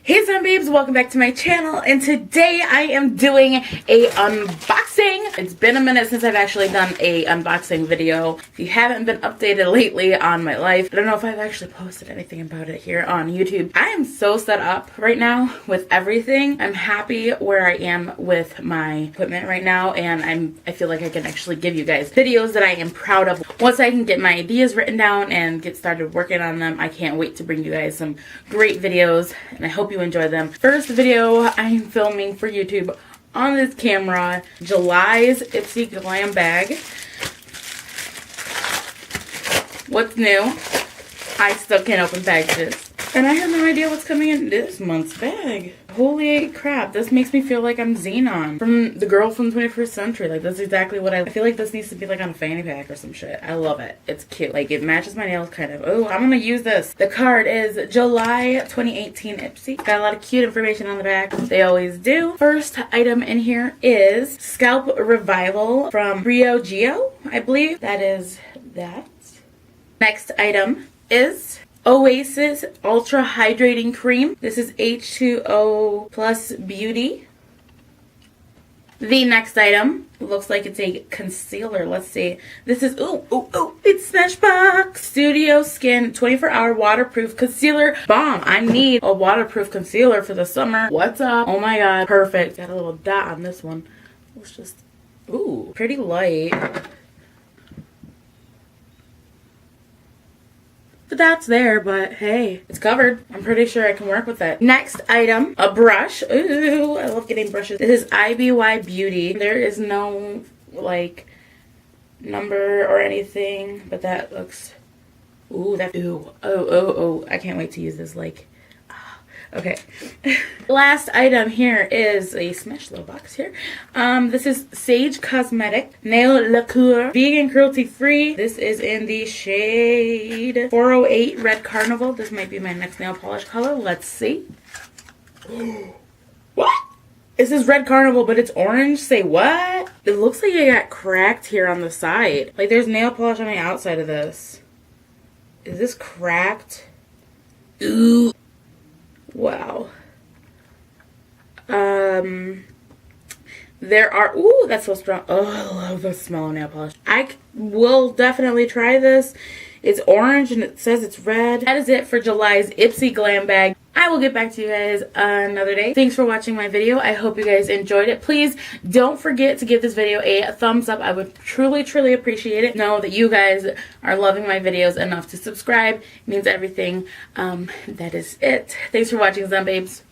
Hey Zombabes, welcome back to my channel, and today I am doing a unboxing. It's been a minute since I've actually done a unboxing video. If you haven't been updated lately on my life, I don't know if I've actually posted anything about it here on YouTube. I am so set up right now with everything. I'm happy where I am with my equipment right now, and I feel like I can actually give you guys videos that I am proud of. Once I can get my ideas written down and get started working on them, I can't wait to bring you guys some great videos, and I hope you enjoy them. First video I'm filming for YouTube on this camera, July's Ipsy glam bag. What's new? I still can't open packages. And I have no idea what's coming in this month's bag. Holy crap, this makes me feel like I'm Xenon from the girl from the 21st century. Like, that's exactly what I feel like this needs to be like on a fanny pack or some shit. I love it. It's cute. Like, it matches my nails kind of. Oh, I'm gonna use this. The card is July 2018 Ipsy. Got a lot of cute information on the back. They always do. First item in here is Scalp Revival from Rio Geo, I believe. That is that. Next item is Oasis Ultra Hydrating Cream. This is H2O Plus Beauty. The next item looks like it's a concealer. Let's see. This is, it's Smashbox Studio Skin 24-hour waterproof concealer bomb. I need a waterproof concealer for the summer. What's up? Oh my god, perfect. Got a little dot on this one. Let's just, ooh, pretty light. The dot's there, but hey, it's covered. I'm pretty sure I can work with it. Next item, a brush. Ooh, I love getting brushes. This is IBY Beauty. There is no, like, number or anything, but that looks, ooh, that, ooh, oh, I can't wait to use this, like, okay. Last item here is a smash little box here. This is Sage Cosmetic Nail Lacquer, vegan, cruelty free. This is in the shade 408 Red Carnival. This might be my next nail polish color. Let's see. What? This is Red Carnival, but it's orange. Say what? It looks like it got cracked here on the side. Like, there's nail polish on the outside of this. Is this cracked? Ooh. Wow. There are, ooh, that's so strong. Oh, I love the smell of nail polish. I will definitely try this. It's orange and it says it's red. That is it for July's Ipsy glam bag. I will get back to you guys another day. Thanks for watching my video. I hope you guys enjoyed it. Please don't forget to give this video a thumbs up. I would truly appreciate it. Know that you guys are loving my videos enough to subscribe. It means everything. That is it. Thanks for watching, Zombabes.